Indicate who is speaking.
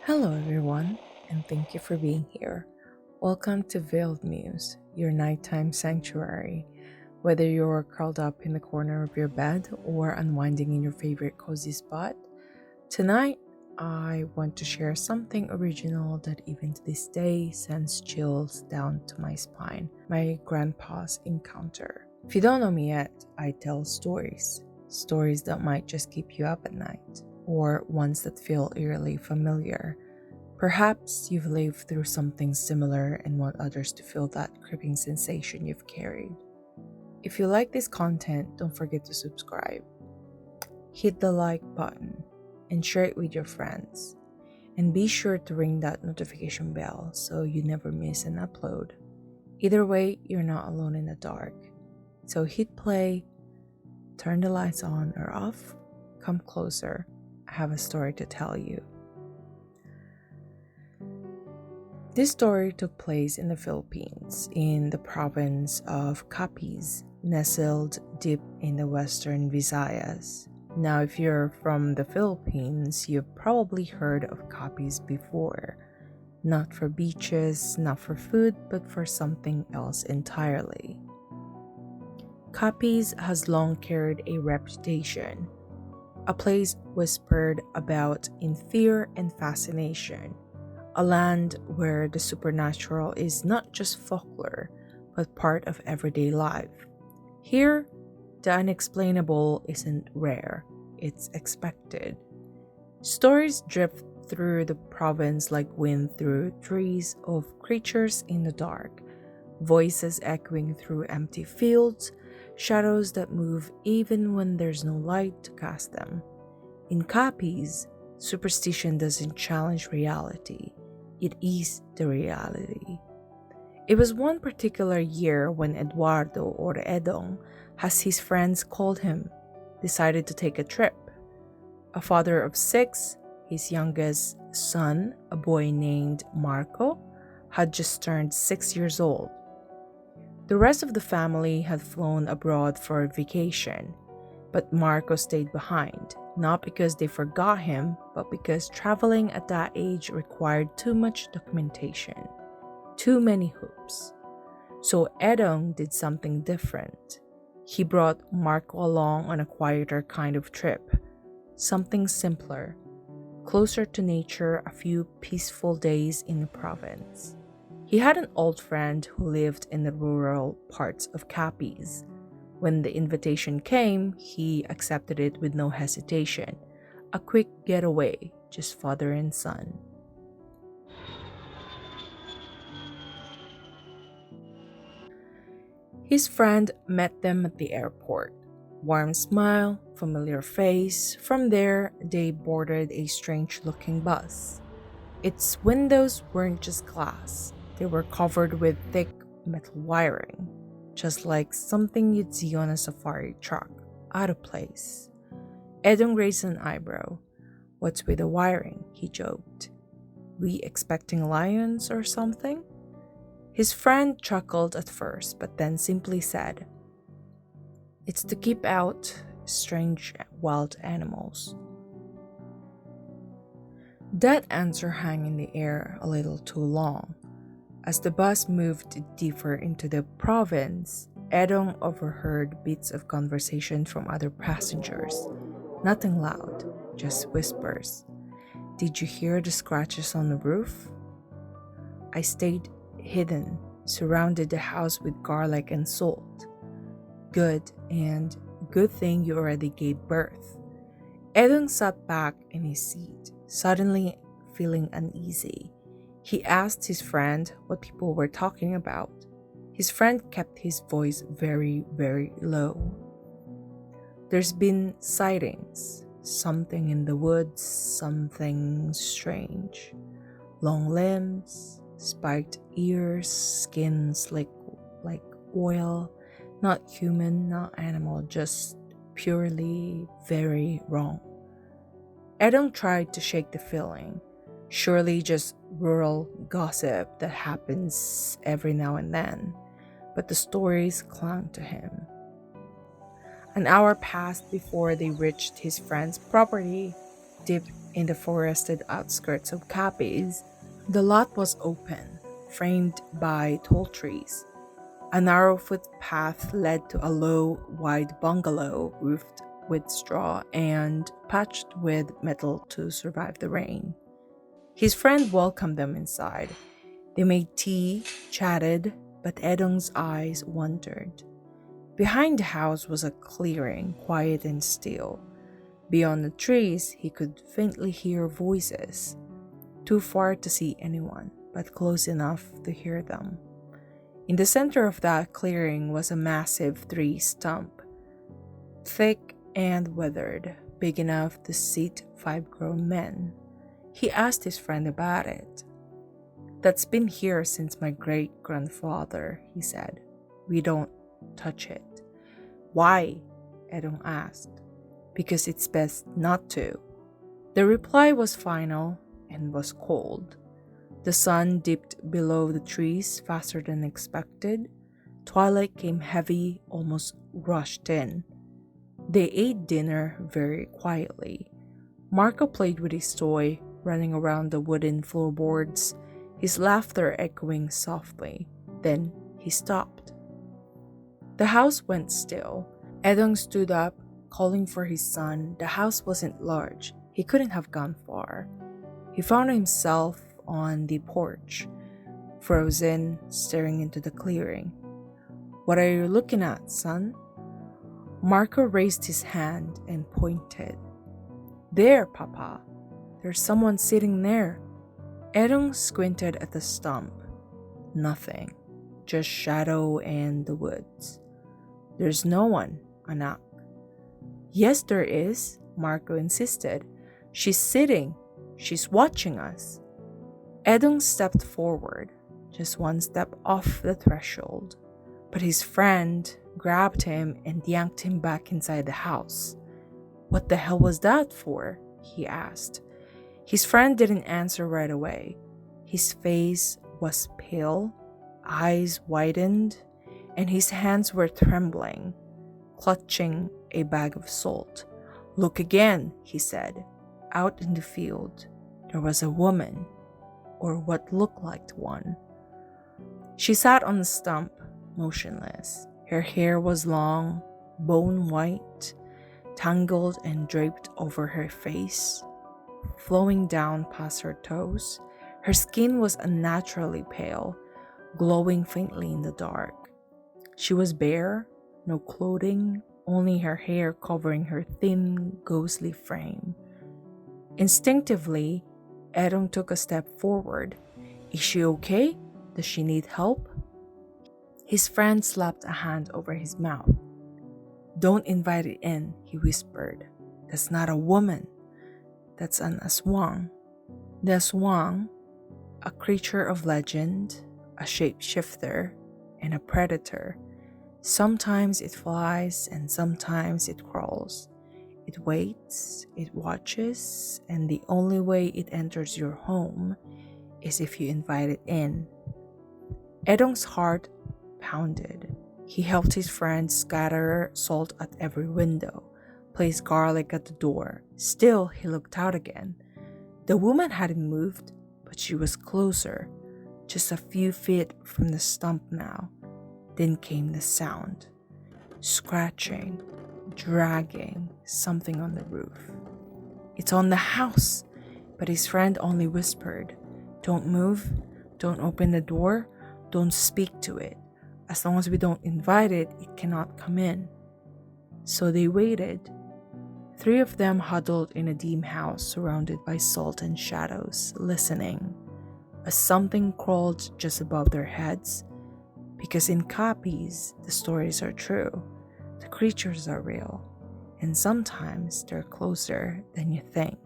Speaker 1: Hello, everyone, and thank you for being here. Welcome to Veiled Muse, your nighttime sanctuary. Whether you're curled up in the corner of your bed or unwinding in your favorite cozy spot, tonight I want to share something original that even to this day sends chills down to my spine, my grandpa's encounter. If you don't know me yet, I tell stories that might just keep you up at night, or ones that feel eerily familiar. Perhaps you've lived through something similar and want others to feel that creeping sensation you've carried. If you like this content, don't forget to subscribe, hit the like button, and share it with your friends. And be sure to ring that notification bell so you never miss an upload. Either way, you're not alone in the dark. So hit play, turn the lights on or off, come closer. I have a story to tell you. This story took place in the Philippines, in the province of Capiz, nestled deep in the western Visayas. Now, if you're from the Philippines, you've probably heard of Capiz before. Not for beaches, not for food, but for something else entirely. Capiz has long carried a reputation, a place whispered about in fear and fascination. A land where the supernatural is not just folklore, but part of everyday life. Here, the unexplainable isn't rare, it's expected. Stories drift through the province like wind through trees of creatures in the dark, voices echoing through empty fields, shadows that move even when there's no light to cast them. In Capiz, superstition doesn't challenge reality. It is the reality. It was one particular year when Eduardo, or Edong, as his friends called him, decided to take a trip. A father of six, his youngest son, a boy named Marco, had just turned 6 years old. The rest of the family had flown abroad for a vacation, but Marco stayed behind. Not because they forgot him, but because traveling at that age required too much documentation, too many hoops. So Edong did something different. He brought Marco along on a quieter kind of trip, something simpler, closer to nature, a few peaceful days in the province. He had an old friend who lived in the rural parts of Capiz. When the invitation came, he accepted it with no hesitation. A quick getaway, just father and son. His friend met them at the airport. Warm smile, familiar face. From there, they boarded a strange looking bus. Its windows weren't just glass, they were covered with thick metal wiring, just like something you'd see on a safari truck, out of place. Edong raised an eyebrow. What's with the wiring? He joked. We expecting lions or something? His friend chuckled at first, but then simply said, it's to keep out strange wild animals. That answer hung in the air a little too long. As the bus moved deeper into the province, Edong overheard bits of conversation from other passengers. Nothing loud, just whispers. Did you hear the scratches on the roof? I stayed hidden, surrounded the house with garlic and salt. Good, and good thing you already gave birth. Edong sat back in his seat, suddenly feeling uneasy. He asked his friend what people were talking about. His friend kept his voice very, very low. There's been sightings, something in the woods, something strange. Long limbs, spiked ears, skin slick like oil, not human, not animal, just purely very wrong. Edong tried to shake the feeling. Surely just rural gossip that happens every now and then, but the stories clung to him. An hour passed before they reached his friend's property, deep in the forested outskirts of Capiz. The lot was open, framed by tall trees. A narrow footpath led to a low, wide bungalow roofed with straw and patched with metal to survive the rain. His friend welcomed them inside. They made tea, chatted, but Edong's eyes wandered. Behind the house was a clearing, quiet and still. Beyond the trees, he could faintly hear voices, too far to see anyone, but close enough to hear them. In the center of that clearing was a massive tree stump, thick and weathered, big enough to seat 5 grown men. He asked his friend about it. "That's been here since my great-grandfather," he said. "We don't touch it." "Why?" Edong asked. "Because it's best not to." The reply was final and was cold. The sun dipped below the trees faster than expected. Twilight came heavy, almost rushed in. They ate dinner very quietly. Marco played with his toy, running around the wooden floorboards, his laughter echoing softly. Then he stopped. The house went still. Edong stood up, calling for his son. The house wasn't large. He couldn't have gone far. He found himself on the porch, frozen, staring into the clearing. "What are you looking at, son?" Marco raised his hand and pointed. "There, Papa. There's someone sitting there." Edong squinted at the stump. Nothing. Just shadow and the woods. "There's no one, anak." "Yes, there is," Marco insisted. "She's sitting. She's watching us." Edong stepped forward, just one step off the threshold, but his friend grabbed him and yanked him back inside the house. "What the hell was that for?" he asked. His friend didn't answer right away. His face was pale, eyes widened, and his hands were trembling, clutching a bag of salt. "Look again," he said. Out in the field, there was a woman, or what looked like one. She sat on the stump, motionless. Her hair was long, bone white, tangled and draped over her face, flowing down past her toes. Her skin was unnaturally pale, glowing faintly in the dark. She was bare, no clothing, only her hair covering her thin, ghostly frame. Instinctively, Edong took a step forward. "Is she okay? Does she need help?" His friend slapped a hand over his mouth. "Don't invite it in," he whispered. "That's not a woman. That's an aswang." The aswang, a creature of legend, a shapeshifter, and a predator. Sometimes it flies and sometimes it crawls. It waits, it watches, and the only way it enters your home is if you invite it in. Edong's heart pounded. He helped his friend scatter salt at every window, place garlic at the door. Still, he looked out again. The woman hadn't moved, but she was closer, just a few feet from the stump now. Then came the sound. Scratching, dragging, something on the roof. "It's on the house!" But his friend only whispered, "Don't move, don't open the door, don't speak to it. As long as we don't invite it, it cannot come in." So they waited. 3 of them huddled in a dim house surrounded by salt and shadows, listening, as something crawled just above their heads. Because in Capiz, the stories are true, the creatures are real, and sometimes they're closer than you think.